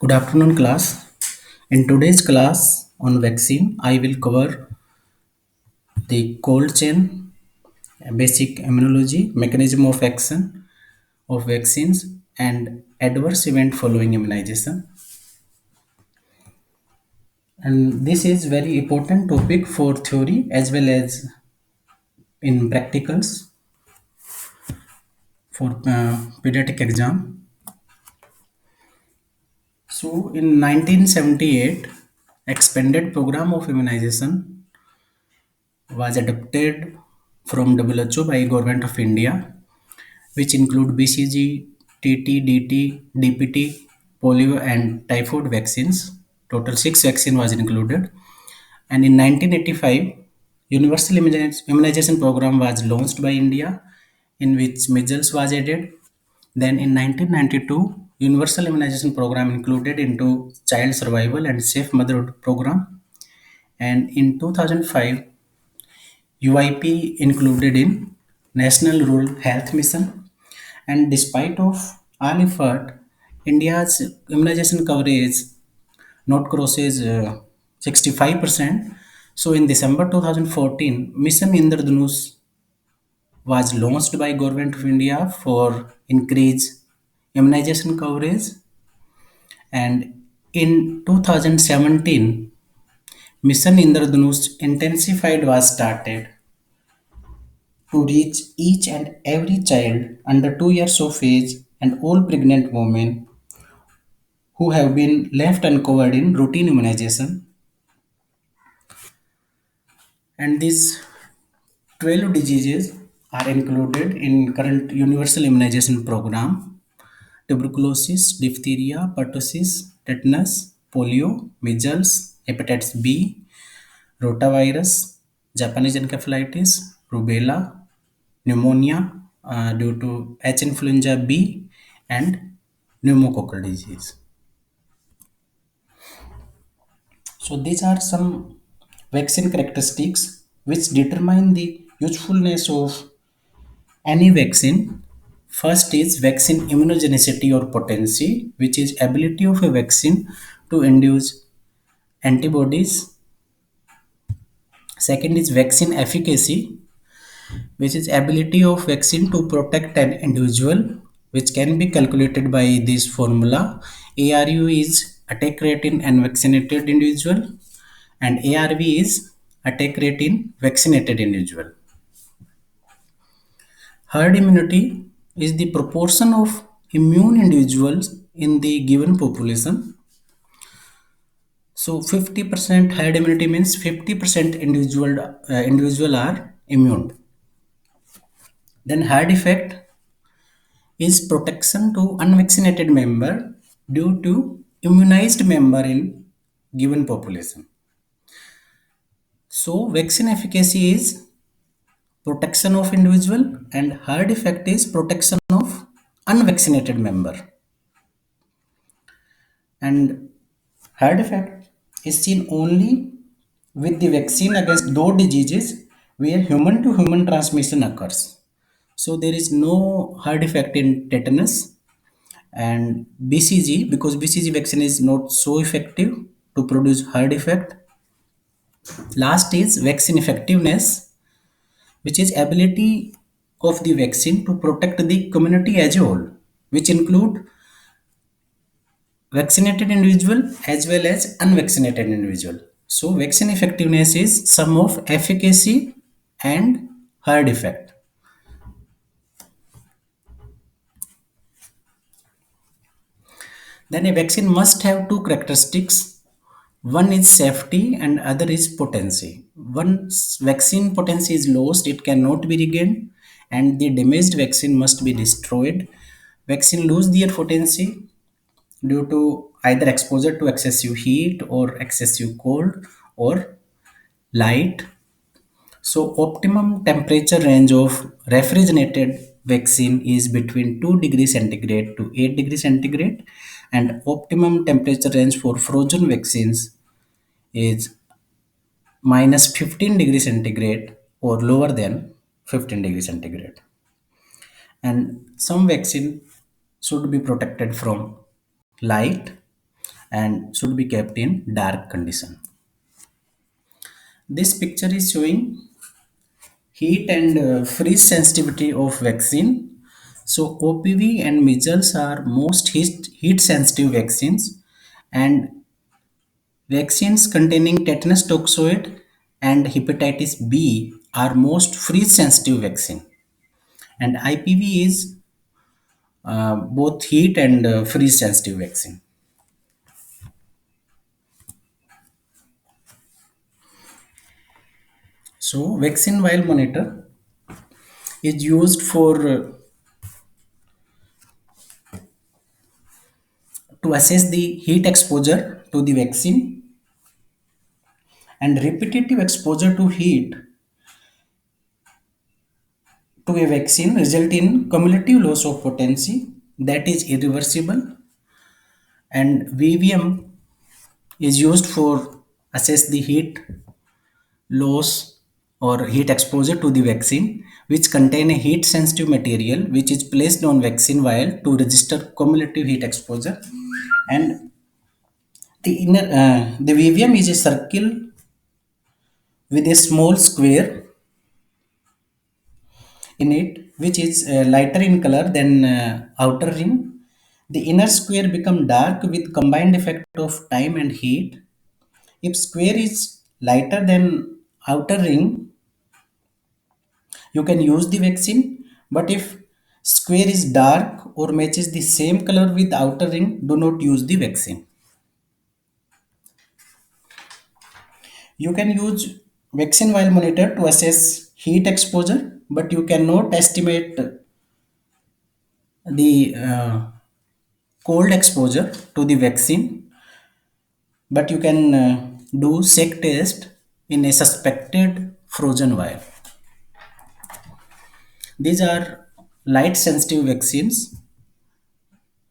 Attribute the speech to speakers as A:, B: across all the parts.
A: Good afternoon, class. In today's class on vaccine, I will cover the cold chain, basic immunology, mechanism of action of vaccines, and adverse event following immunization. And this is very important topic for theory as well as in practicals for pediatric exam. So in 1978, expanded program of immunization was adopted from WHO by Government of India, which include BCG, TT, DT, DPT, polio, and typhoid vaccines. Total 6 vaccine was included. And in 1985, Universal Immunization Program was launched by India, in which measles was added. Then in 1992, Universal Immunization Program included into Child Survival and Safe Motherhood Program. And in 2005, UIP included in National Rural Health Mission. And despite of all effort, India's immunization coverage not crosses 65%. So in December 2014, Mission Indradhanush was launched by Government of India for increase immunization coverage. And in 2017, Mission Indradhanush intensified was started to reach each and every child under 2 years of age and all pregnant women who have been left uncovered in routine immunization. And these 12 diseases are included in current universal immunization program: tuberculosis, diphtheria, pertussis, tetanus, polio, measles, hepatitis B, rotavirus, Japanese encephalitis, rubella, pneumonia due to H influenza B, and pneumococcal disease. So these are some vaccine characteristics which determine the usefulness of any vaccine. First is vaccine immunogenicity or potency, which is ability of a vaccine to induce antibodies. Second is vaccine efficacy, which is ability of vaccine to protect an individual, which can be calculated by this formula. ARU is attack rate in unvaccinated individual, and ARV is attack rate in vaccinated individual. Herd immunity is the proportion of immune individuals in the given population. So 50% herd immunity means 50% individual are immune. Then herd effect is protection to unvaccinated member due to immunized member in given population. So vaccine efficacy is protection of individual and herd effect is protection of unvaccinated member. And herd effect is seen only with the vaccine against those diseases where human to human transmission occurs. So there is no herd effect in tetanus and BCG, because BCG vaccine is not so effective to produce herd effect. Last is vaccine effectiveness, which is ability of the vaccine to protect the community as a whole, which include vaccinated individual as well as unvaccinated individual. So vaccine effectiveness is sum of efficacy and herd effect. Then a vaccine must have two characteristics. One is safety and other is potency. Once vaccine potency is lost, it cannot be regained and the damaged vaccine must be destroyed. Vaccine lose their potency due to either exposure to excessive heat or excessive cold or light. So optimum temperature range of refrigerated vaccine is between 2 degrees centigrade to 8 degrees centigrade, and optimum temperature range for frozen vaccines is minus 15 degrees centigrade or lower than 15 degrees centigrade. And some vaccine should be protected from light, and should be kept in dark condition. This picture is showing heat and freeze sensitivity of vaccine. So OPV and measles are most heat sensitive vaccines, and vaccines containing tetanus toxoid and hepatitis B are most freeze sensitive vaccine. And IPV is both heat and freeze sensitive vaccine. So vaccine vial monitor is used for to assess the heat exposure to the vaccine, and repetitive exposure to heat to a vaccine result in cumulative loss of potency that is irreversible. And VVM is used for assess the heat loss or heat exposure to the vaccine which contain a heat sensitive material which is placed on vaccine vial to register cumulative heat exposure. And the VVM is a circle with a small square in it which is lighter in color than outer ring. The inner square become dark with combined effect of time and heat. If square is lighter than outer ring, you can use the vaccine, but if square is dark or matches the same color with outer ring, do not use the vaccine. You can use vaccine vial monitor to assess heat exposure, but you cannot estimate the cold exposure to the vaccine. But you can do SEC test in a suspected frozen vial. These are light sensitive vaccines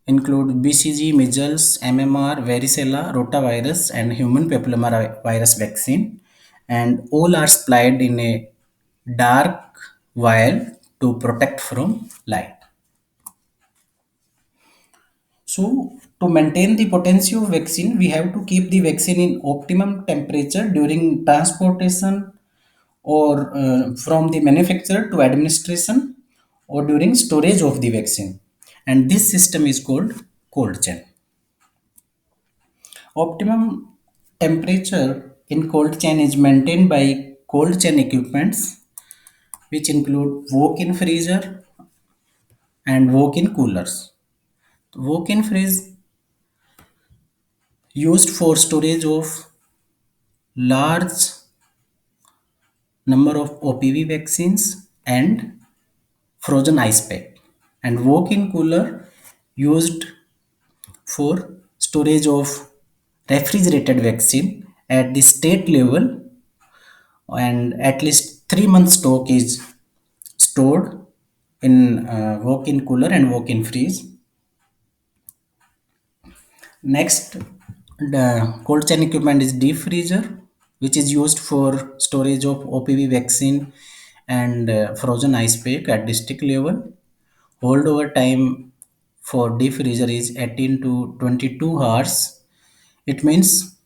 A: include BCG, measles, MMR, varicella, rotavirus, and human papillomavirus vaccine, and all are supplied in a dark vial to protect from light. So, to maintain the potency of vaccine, we have to keep the vaccine in optimum temperature during transportation or from the manufacturer to administration or during storage of the vaccine. And this system is called cold chain. Optimum temperature in cold chain is maintained by cold chain equipments which include walk-in freezer and walk-in coolers. Walk-in freeze used for storage of large number of OPV vaccines and frozen ice pack, and walk-in cooler used for storage of refrigerated vaccine at the state level, and at least 3 months stock is stored in walk-in cooler and walk-in freeze. Next, the cold chain equipment is deep freezer, which is used for storage of OPV vaccine and frozen ice pack at district level. Hold over time for deep freezer is 18 to 22 hours. It means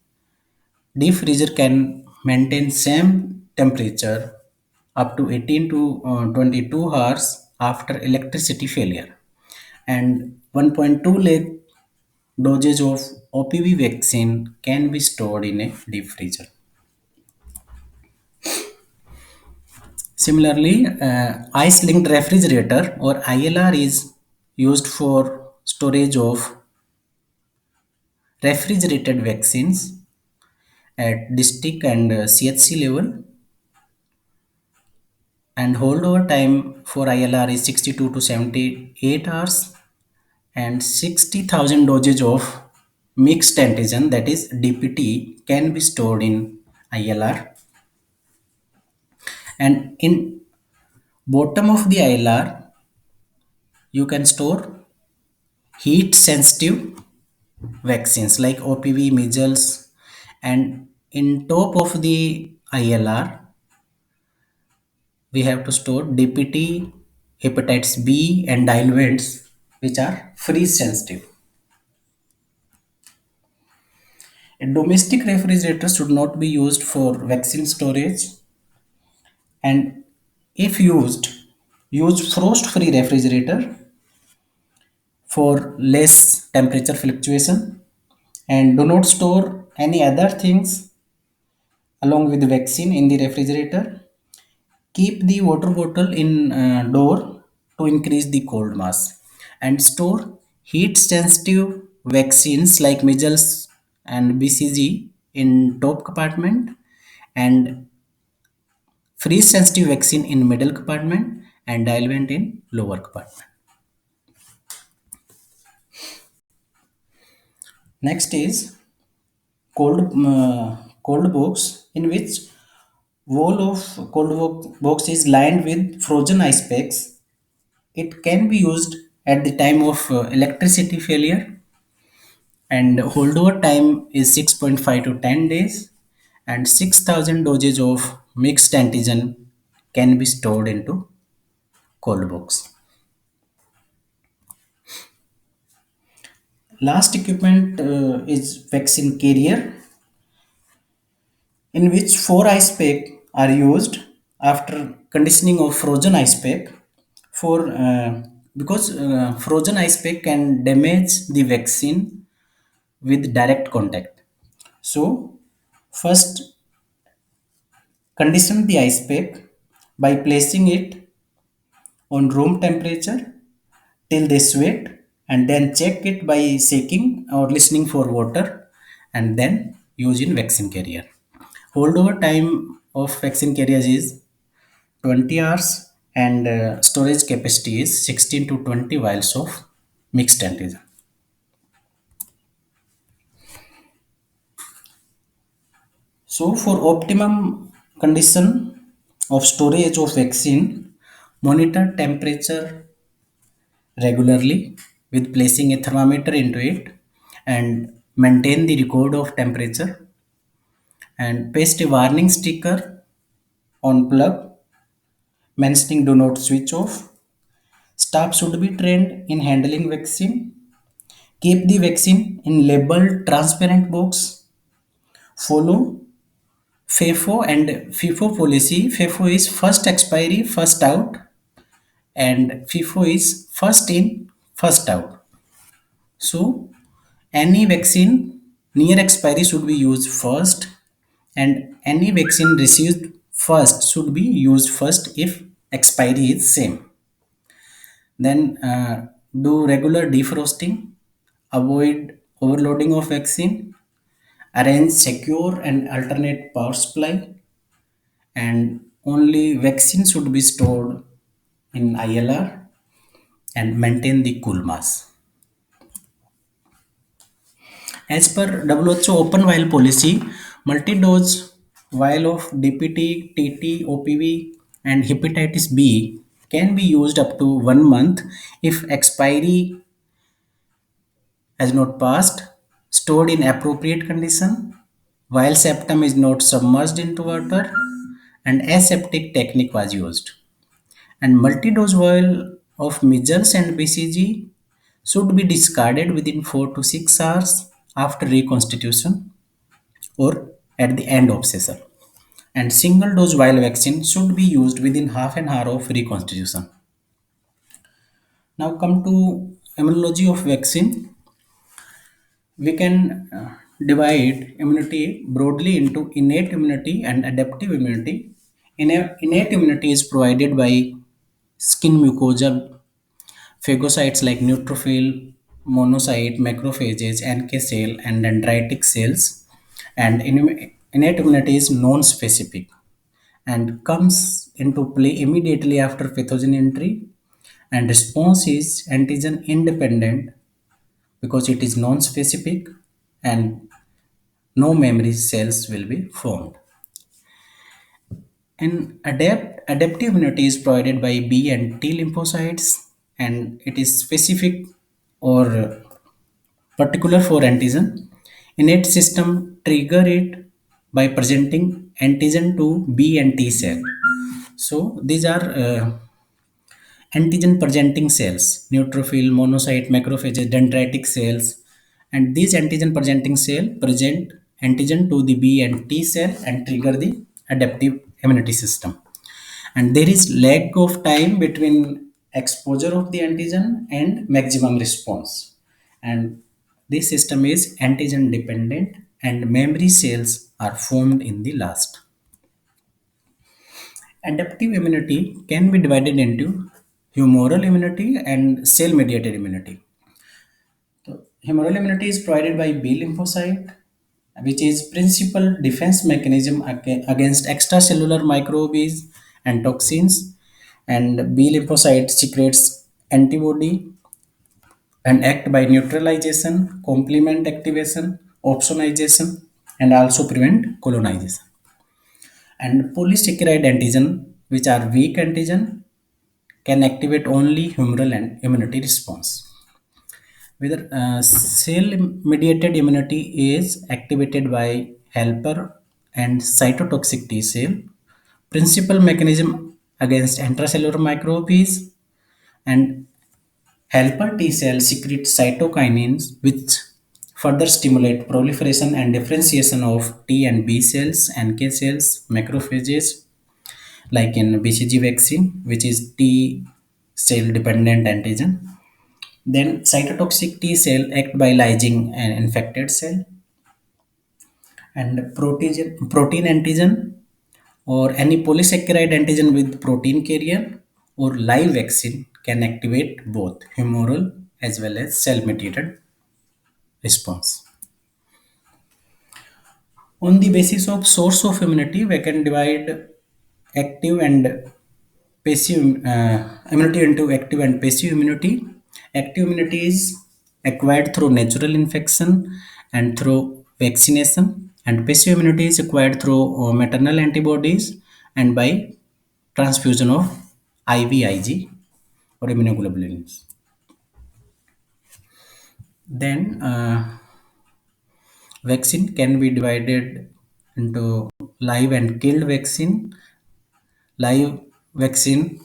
A: deep freezer can maintain same temperature up to 18 to 22 hours after electricity failure. And 1.2 lakh dosage of OPV vaccine can be stored in a deep freezer. Similarly, ice-linked refrigerator or ILR is used for storage of refrigerated vaccines at district and CHC level, and holdover time for ILR is 62 to 78 hours, and 60,000 dosage of mixed antigen, that is DPT, can be stored in ILR. And in bottom of the ILR you can store heat sensitive vaccines like OPV, measles, and in top of the ILR we have to store DPT, hepatitis B, and diluents which are freeze sensitive. A domestic refrigerator should not be used for vaccine storage, and if used, use frost-free refrigerator for less temperature fluctuation, and do not store any other things along with the vaccine in the refrigerator. Keep the water bottle in door to increase the cold mass, and store heat sensitive vaccines like measles and BCG in top compartment, and freeze sensitive vaccine in middle compartment, and diluent in lower compartment. Next is cold box, in which wall of box is lined with frozen ice packs. It can be used at the time of electricity failure, and holdover time is 6.5 to 10 days, and 6,000 doses of mixed antigen can be stored into cold box. Last equipment is vaccine carrier, in which four ice pack are used after conditioning of frozen ice pack for because frozen ice pack can damage the vaccine with direct contact. So first condition the ice pack by placing it on room temperature till they sweat, and then check it by shaking or listening for water, and then use in vaccine carrier. Holdover time of vaccine carriers is 20 hours, and storage capacity is 16 to 20 vials of mixed antigen. So for optimum condition of storage of vaccine, monitor temperature regularly with placing a thermometer into it, and maintain the record of temperature, and paste a warning sticker on plug mentioning do not switch off. Staff should be trained in handling vaccine. Keep the vaccine in labeled transparent box. Follow FIFO and FIFO policy. FIFO is first expiry, first out, and FIFO is first in, first out. So, any vaccine near expiry should be used first, and any vaccine received first should be used first if expiry is same. Then do regular defrosting, avoid overloading of vaccine, arrange secure and alternate power supply, and only vaccine should be stored in ILR, and maintain the cool mass. As per WHO open vial policy, multi-dose vial of DPT, TT, OPV, and hepatitis B can be used up to 1 month if expiry has not passed, stored in appropriate condition, while septum is not submerged into water, and aseptic technique was used. And multi-dose vial of measles and BCG should be discarded within 4 to 6 hours after reconstitution or at the end of session. And single dose vial vaccine should be used within half an hour of reconstitution. Now come to immunology of vaccine. We can divide immunity broadly into innate immunity and adaptive immunity. Innate immunity is provided by skin mucosa phagocytes like neutrophil, monocyte, macrophages, NK cell, and dendritic cells. And innate immunity is non-specific and comes into play immediately after pathogen entry, and response is antigen independent because it is non-specific, and no memory cells will be formed. And adaptive immunity is provided by B and T lymphocytes, and it is specific or particular for antigen. Innate system trigger it by presenting antigen to B and T cell. So these are antigen presenting cells: neutrophil, monocyte, macrophages, dendritic cells, and these antigen presenting cell present antigen to the B and T cell and trigger the adaptive immunity system. And there is lag of time between exposure of the antigen and maximum response. And this system is antigen dependent and memory cells are formed in the last. Adaptive immunity can be divided into humoral immunity and cell mediated immunity. So, humoral immunity is provided by B lymphocyte, which is principal defense mechanism against extracellular microbes and toxins. And B lymphocyte secretes antibody and act by neutralization, complement activation, opsonization, and also prevent colonization. And polysaccharide antigen, which are weak antigen, can activate only humoral and immunity response. Whether cell mediated immunity is activated by helper and cytotoxic T cell, principal mechanism against intracellular microbes, and helper T cells secrete cytokinins which further stimulate proliferation and differentiation of T and B cells, NK cells, macrophages, like in BCG vaccine, which is T cell dependent antigen. Then cytotoxic T cell act by lysing an infected cell, and protein antigen or any polysaccharide antigen with protein carrier or live vaccine can activate both humoral as well as cell mediated response. On the basis of source of immunity, we can divide active and passive immunity into active and passive immunity. Active immunity is acquired through natural infection and through vaccination, and passive immunity is acquired through maternal antibodies and by transfusion of IVIG or immunoglobulins. Then vaccine can be divided into live and killed vaccine. Live vaccine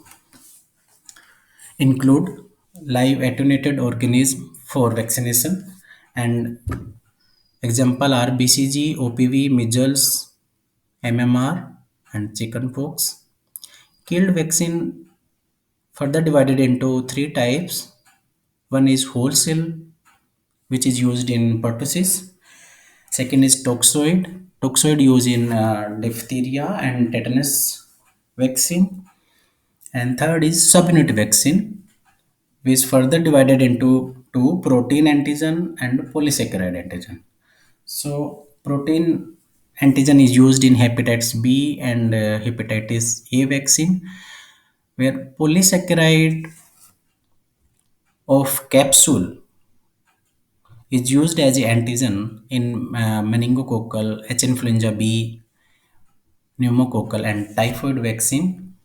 A: include live attenuated organism for vaccination, and example are BCG, OPV, measles, MMR, and chickenpox. Killed vaccine further divided into three types. One is whole cell, which is used in pertussis. Second is toxoid. Toxoid used in diphtheria and tetanus vaccine. And third is subunit vaccine, which is further divided into two: protein antigen and polysaccharide antigen. So, protein antigen is used in hepatitis B and hepatitis A vaccine, where polysaccharide of capsule is used as an antigen in meningococcal, H influenza B, pneumococcal, and typhoid vaccine.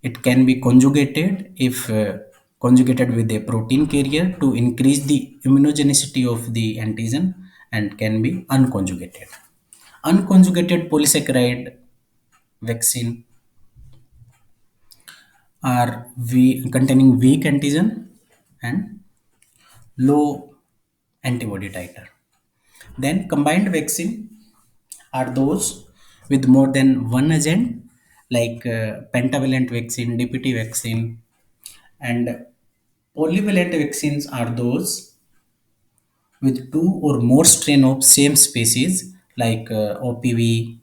A: It can be conjugated if conjugated with a protein carrier to increase the immunogenicity of the antigen, and can be unconjugated. Unconjugated polysaccharide vaccine are containing weak antigen and low antibody titer. Then combined vaccine are those with more than one agent, like pentavalent vaccine, DPT vaccine, and polyvalent vaccines are those with two or more strain of same species, like OPV,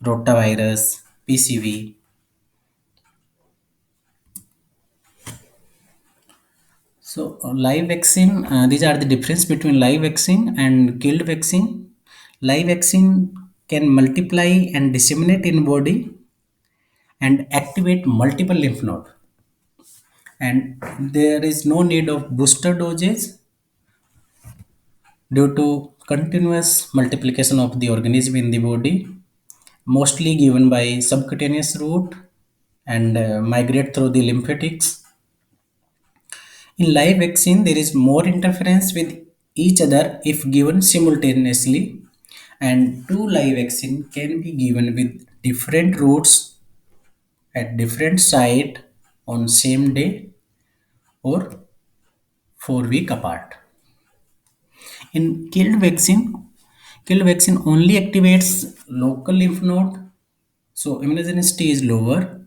A: rotavirus, PCV. So live vaccine, these are the difference between live vaccine and killed vaccine. Live vaccine can multiply and disseminate in body and activate multiple lymph node, and there is no need of booster doses due to continuous multiplication of the organism in the body, mostly given by subcutaneous route and migrate through the lymphatics. In live vaccine, there is more interference with each other if given simultaneously, and two live vaccine can be given with different routes at different site on same day or 4 week apart. In killed vaccine, Killed vaccine only activates local lymph node, so immunogenicity is lower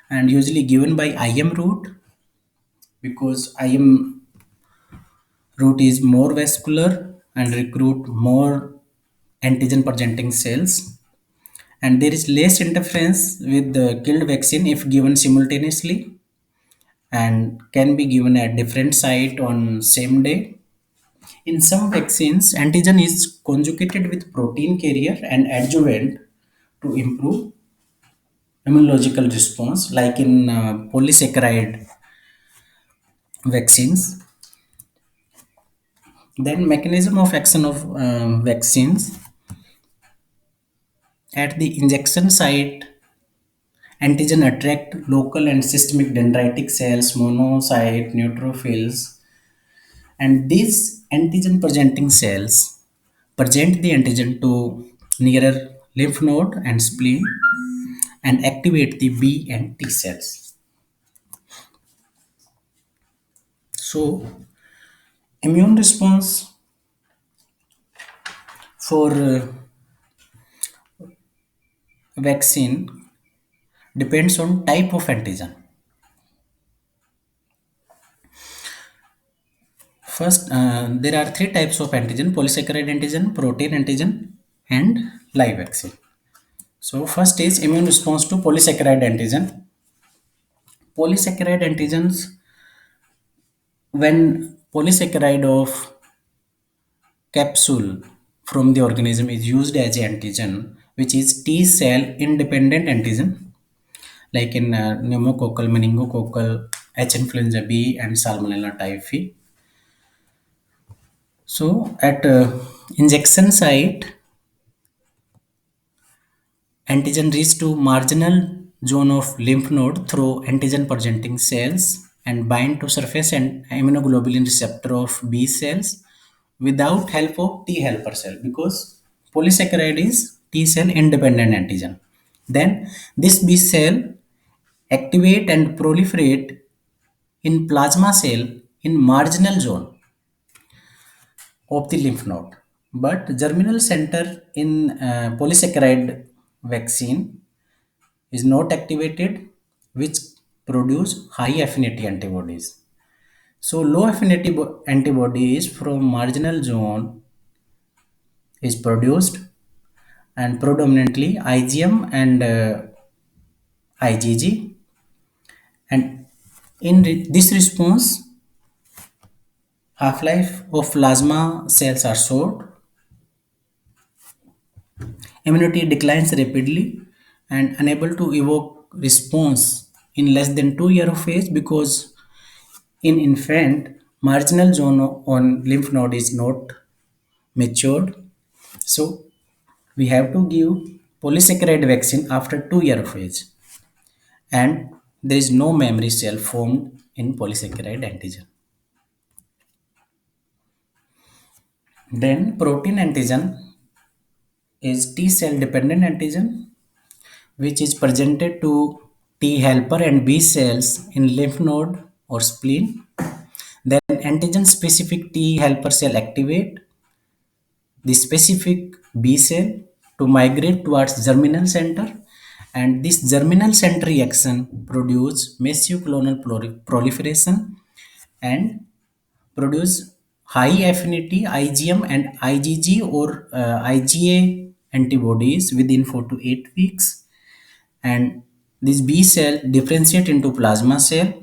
A: and usually given by IM route because IM route is more vascular and recruit more antigen presenting cells, and there is less interference with the killed vaccine if given simultaneously and can be given at different site on same day. In some vaccines, antigen is conjugated with protein carrier and adjuvant to improve immunological response, like in polysaccharide vaccines. Then mechanism of action of vaccines at the injection site, antigen attract local and systemic dendritic cells, monocyte, neutrophils, and these antigen presenting cells present the antigen to nearer lymph node and spleen and activate the B and T cells. So, immune response for vaccine depends on type of antigen. First, there are three types of antigen: polysaccharide antigen, protein antigen, and live vaccine. So, first is immune response to polysaccharide antigen. Polysaccharide antigens, when polysaccharide of capsule from the organism is used as antigen, which is T cell independent antigen, like in pneumococcal, meningococcal, H influenza B, and Salmonella typhi. So, at injection site, antigen reach to marginal zone of lymph node through antigen presenting cells and bind to surface and immunoglobulin receptor of B cells without help of T helper cell, because polysaccharide is T cell independent antigen. Then this B cell activate and proliferate in plasma cell in marginal zone of the lymph node. But germinal center in polysaccharide vaccine is not activated, which produce high affinity antibodies. So low affinity antibodies from marginal zone is produced, and predominantly IgM and IgG. And in this response, half-life of plasma cells are short, immunity declines rapidly, and unable to evoke response in less than 2 years of age, because in infant marginal zone on lymph node is not matured. So we have to give polysaccharide vaccine after 2 years of age, and there is no memory cell formed in polysaccharide antigen. Then protein antigen is T cell dependent antigen, which is presented to T helper and B cells in lymph node or spleen. Then antigen specific T helper cell activate the specific B cell to migrate towards germinal center, and this germinal center reaction produce massive clonal proliferation and produce high affinity IgM and IgG or IgA antibodies within 4 to 8 weeks, and this B cell differentiate into plasma cell,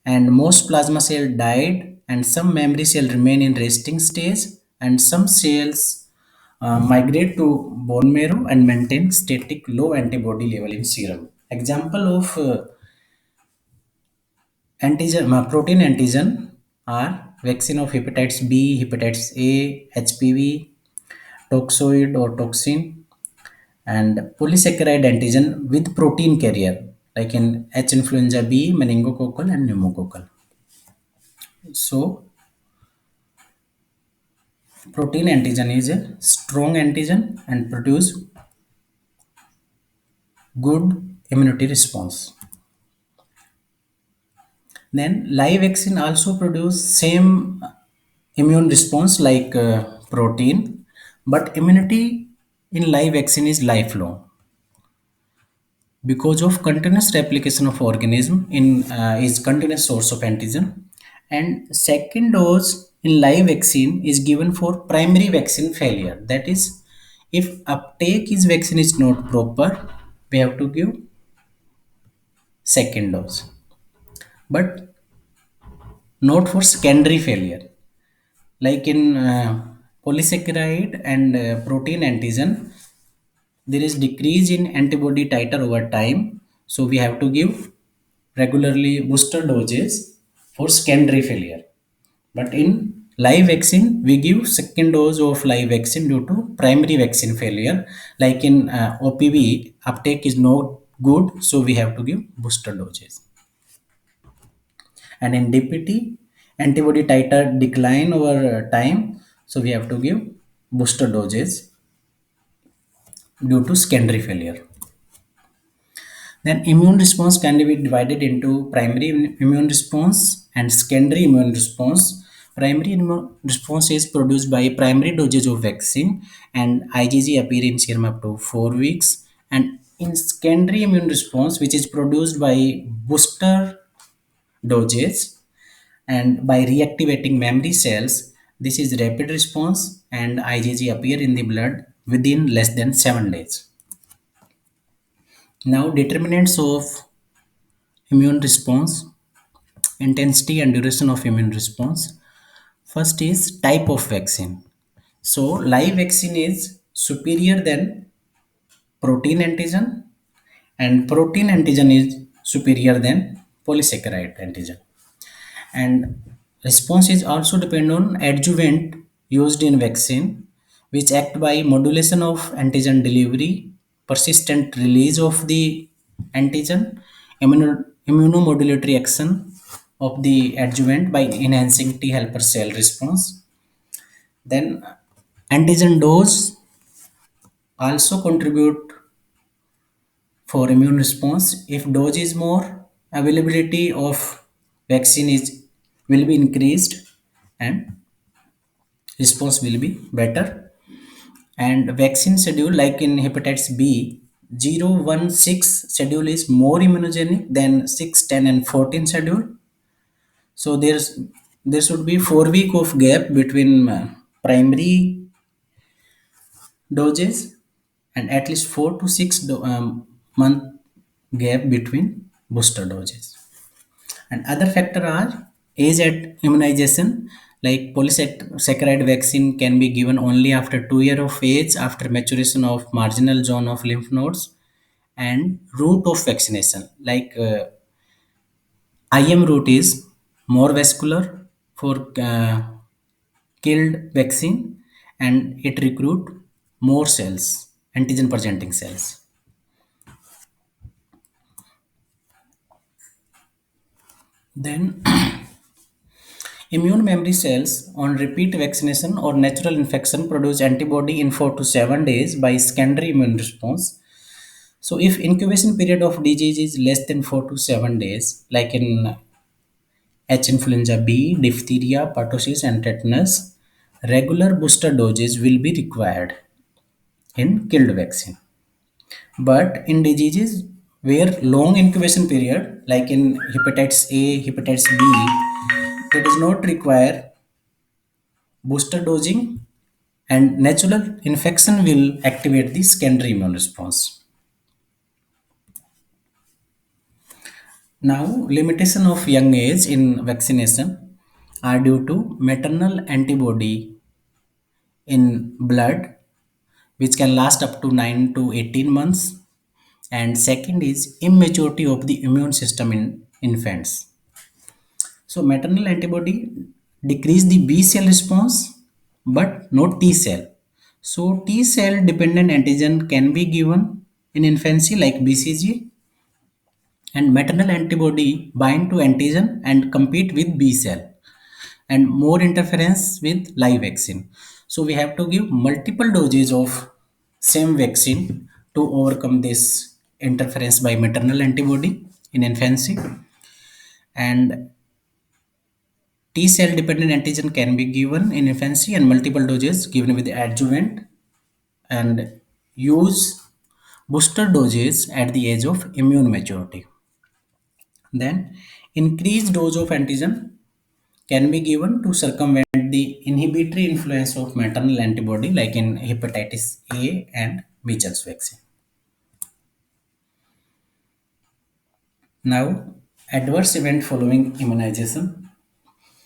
A: and most plasma cell died and some memory cell remain in resting stage, and some cells migrate to bone marrow and maintain static low antibody level in serum. Example of antigen protein antigen are vaccine of hepatitis B, hepatitis A, HPV, toxoid or toxin, and polysaccharide antigen with protein carrier, like in H influenza B, meningococcal, and pneumococcal. So protein antigen is a strong antigen and produce good immunity response. Then live vaccine also produce same immune response like protein, But immunity in live vaccine is lifelong because of continuous replication of organism in is continuous source of antigen. And second dose in live vaccine is given for primary vaccine failure. That is, if uptake is vaccine is not proper, we have to give second dose, but not for secondary failure. Like in polysaccharide and protein antigen, there is decrease in antibody titer over time, so we have to give regularly booster doses for secondary failure. But in live vaccine, we give second dose of live vaccine due to primary vaccine failure. Like in OPV, uptake is not good, so we have to give booster doses. And in DPT, antibody titer decline over time, so we have to give booster doses due to secondary failure. Then immune response can be divided into primary immune response and secondary immune response. Primary immune response is produced by primary dosage of vaccine and IgG appear in serum up to 4 weeks. And in secondary immune response, which is produced by booster dosage and by reactivating memory cells, this is rapid response and IgG appear in the blood within less than 7 days. Now determinants of immune response, intensity and duration of immune response. First is type of vaccine. So live vaccine is superior than protein antigen, and protein antigen is superior than polysaccharide antigen. And response is also depend on adjuvant used in vaccine, which act by modulation of antigen delivery, persistent release of the antigen, immunomodulatory action of the adjuvant by enhancing T helper cell response. Then antigen dose also contribute for immune response. If dose is more, availability of vaccine is will be increased and response will be better. And vaccine schedule, like in hepatitis B, 016 schedule is more immunogenic than 6, 10, and 14 schedule. So there should be 4 week of gap between primary doses and at least 4 to 6 month gap between booster doses. And other factor are age at immunization, like polysaccharide vaccine can be given only after 2 years of age after maturation of marginal zone of lymph nodes. And route of vaccination, like IM route is more vascular for killed vaccine, and it recruit more cells, antigen presenting cells. Then immune memory cells on repeat vaccination or natural infection produce antibody in 4 to 7 days by secondary immune response. So if incubation period of disease is less than 4 to 7 days, like in H influenza B, diphtheria, pertussis and tetanus, regular booster doses will be required in killed vaccine. But in diseases where long incubation period, like in hepatitis A, hepatitis B, that does not require booster dosing, and natural infection will activate the secondary immune response. Now, limitation of young age in vaccination are due to maternal antibody in blood, which can last up to 9 to 18 months. And second is immaturity of the immune system in infants. So maternal antibody decrease the B cell response, but not T cell. So T cell dependent antigen can be given in infancy like BCG, and maternal antibody bind to antigen and compete with B cell, and more interference with live vaccine. So we have to give multiple doses of same vaccine to overcome this interference by maternal antibody in infancy. And T cell dependent antigen can be given in infancy and multiple doses given with adjuvant and use booster doses at the age of immune maturity. Then, increased dose of antigen can be given to circumvent the inhibitory influence of maternal antibody, like in hepatitis A and measles vaccine. Now, adverse event following immunization.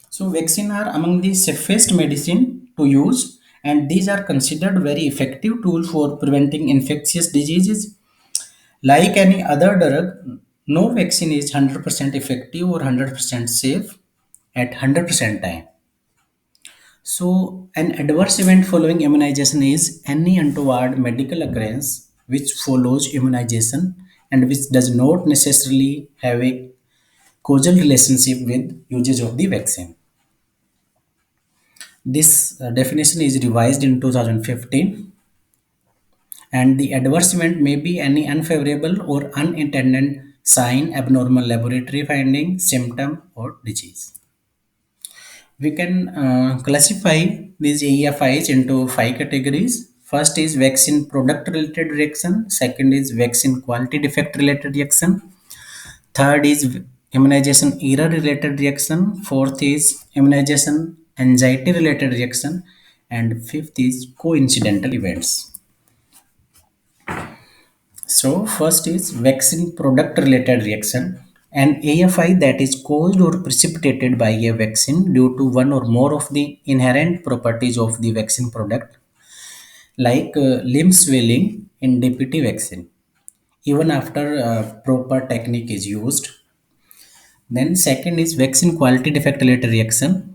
A: So, vaccine are among the safest medicine to use, and these are considered very effective tool for preventing infectious diseases. Like any other drug, no vaccine is 100% effective or 100% safe at 100% time. So, an adverse event following immunization is any untoward medical occurrence which follows immunization and which does not necessarily have a causal relationship with usage of the vaccine. This definition is revised in 2015, and the adverse event may be any unfavorable or unintended sign, abnormal laboratory finding, symptom, or disease. We can classify these AFIs into five categories. First is vaccine product related reaction, second is vaccine quality defect related reaction, third is immunization error related reaction, fourth is immunization anxiety related reaction, and fifth is coincidental events. So, first is vaccine product related reaction. An AFI that is caused or precipitated by a vaccine due to one or more of the inherent properties of the vaccine product, like limb swelling in DPT vaccine, even after proper technique is used. Then, second is vaccine quality defect related reaction.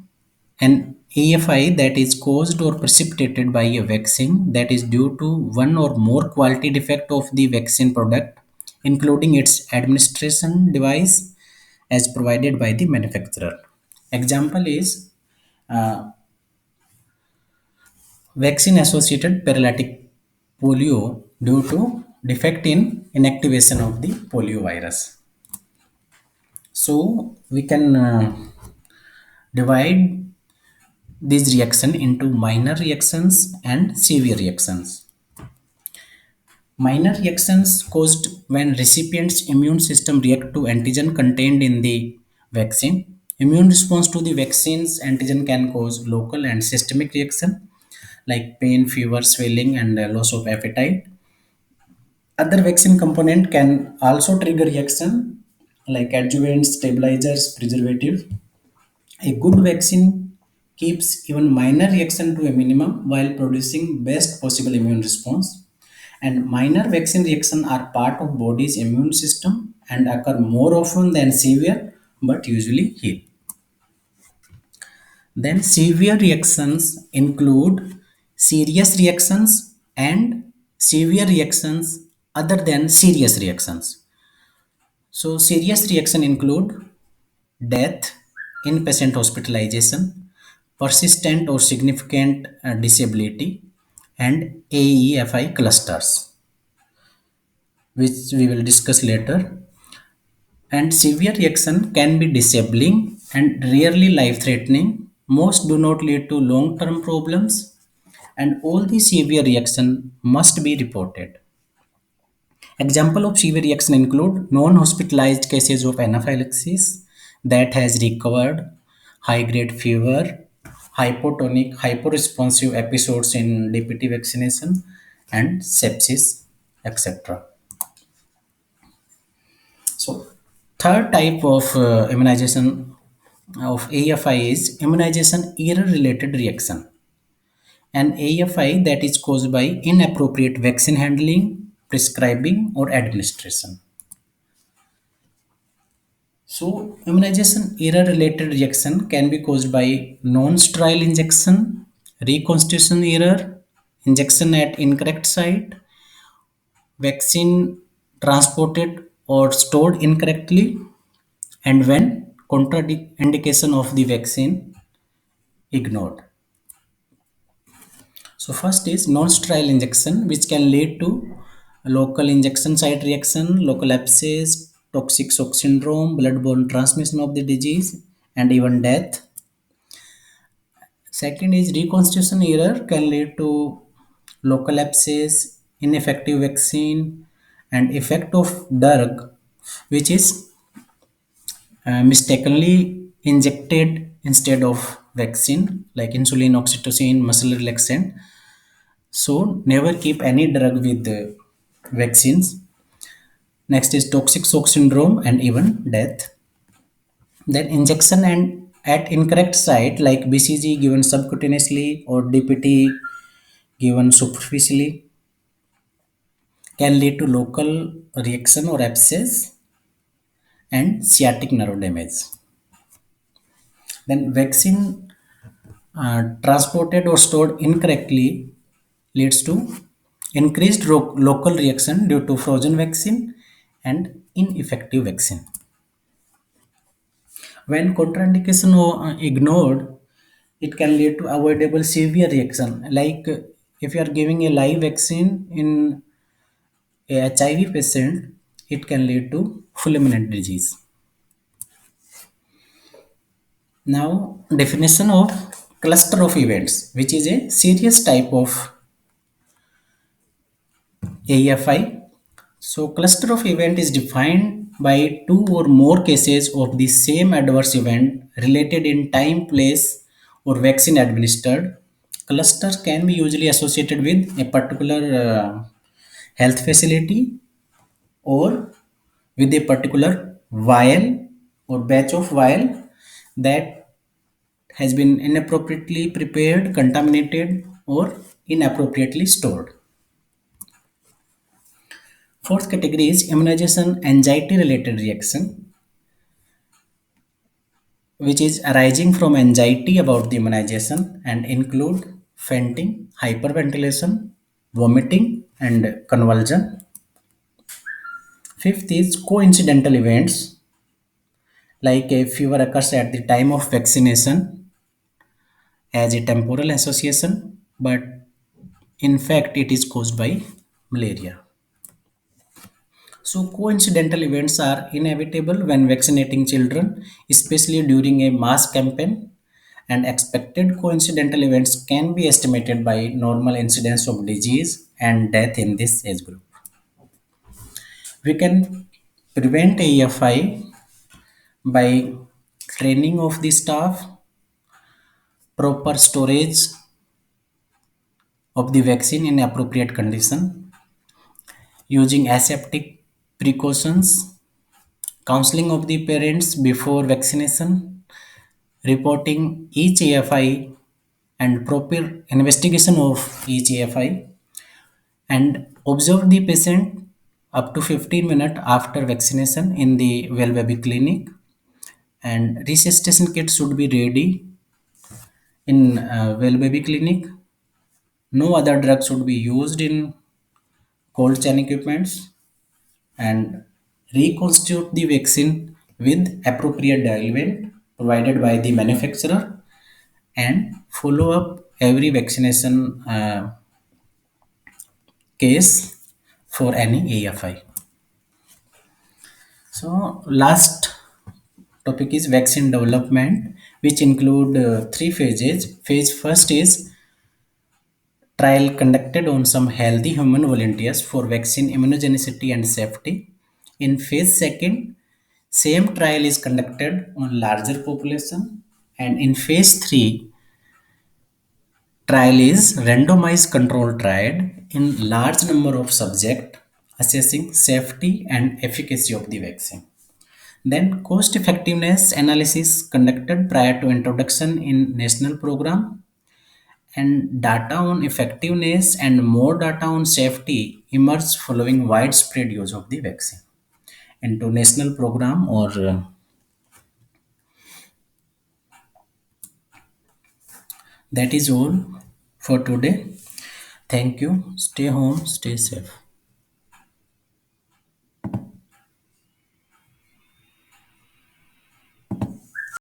A: An AFI that is caused or precipitated by a vaccine that is due to one or more quality defect of the vaccine product, including its administration device as provided by the manufacturer. Example is vaccine associated paralytic polio due to defect in inactivation of the polio virus. So we can divide these reaction into minor reactions and severe reactions. Minor reactions caused when recipient's immune system react to antigen contained in the vaccine. Immune response to the vaccine's antigen can cause local and systemic reaction like pain, fever, swelling, and loss of appetite. Other vaccine component can also trigger reaction like adjuvants, stabilizers, preservative. A good vaccine keeps even minor reaction to a minimum while producing best possible immune response. And minor vaccine reaction are part of body's immune system and occur more often than severe but usually heal. Then severe reactions include serious reactions and severe reactions other than serious reactions. So serious reaction include death, inpatient hospitalization, persistent or significant disability, and AEFI clusters, which we will discuss later. And severe reaction can be disabling and rarely life threatening. Most do not lead to long term problems, and all the severe reaction must be reported. Example of severe reaction include non-hospitalized cases of anaphylaxis that has recovered, high-grade fever, hypotonic, hyporesponsive episodes in DPT vaccination, and sepsis, etc. So, third type of immunization of AFI is immunization error-related reaction. An AFI that is caused by inappropriate vaccine handling, prescribing, or administration. So, immunization error related reaction can be caused by non sterile injection, reconstitution error, injection at incorrect site, vaccine transported or stored incorrectly, and when contraindication of the vaccine ignored. So, first is non sterile injection, which can lead to local injection site reaction, local abscess, toxic shock syndrome, bloodborne transmission of the disease, and even death. Second is reconstitution error can lead to local abscess, ineffective vaccine, and effect of drug, which is mistakenly injected instead of vaccine, like insulin, oxytocin, muscle relaxant. So never keep any drug with the vaccines. Next is toxic shock syndrome and even death. Then injection and at incorrect site like BCG given subcutaneously or DPT given superficially can lead to local reaction or abscess and sciatic nerve damage. Then vaccine transported or stored incorrectly leads to increased local reaction due to frozen vaccine and ineffective vaccine. When contraindication are ignored, it can lead to avoidable severe reaction. Like if you are giving a live vaccine in a HIV patient, it can lead to fulminant disease. Now, definition of cluster of events, which is a serious type of AFI. So, cluster of event is defined by two or more cases of the same adverse event related in time, place, or vaccine administered. Clusters can be usually associated with a particular health facility or with a particular vial or batch of vial that has been inappropriately prepared, contaminated, or inappropriately stored. Fourth category is immunization anxiety related reaction, which is arising from anxiety about the immunization and include fainting, hyperventilation, vomiting, and convulsion. Fifth is coincidental events like a fever occurs at the time of vaccination as a temporal association, but in fact it is caused by malaria. So, coincidental events are inevitable when vaccinating children, especially during a mass campaign, and expected coincidental events can be estimated by normal incidence of disease and death in this age group. We can prevent AFI by training of the staff, proper storage of the vaccine in appropriate condition, using aseptic precautions, counseling of the parents before vaccination, reporting each AFI and proper investigation of each AFI, and observe the patient up to 15 minutes after vaccination in the well baby clinic, and resuscitation kit should be ready in well baby clinic. No other drug should be used in cold chain equipments, and reconstitute the vaccine with appropriate diluent provided by the manufacturer, and follow up every vaccination case for any AFI. So last topic is vaccine development, which include three phases. Phase first is trial conducted on some healthy human volunteers for vaccine immunogenicity and safety. In phase second, same trial is conducted on larger population, and in phase 3, trial is randomized control trial in large number of subjects assessing safety and efficacy of the vaccine. Then cost effectiveness analysis conducted prior to introduction in national program, and data on effectiveness and more data on safety emerged following widespread use of the vaccine into national program or that is all for today. Thank you. Stay home, stay safe.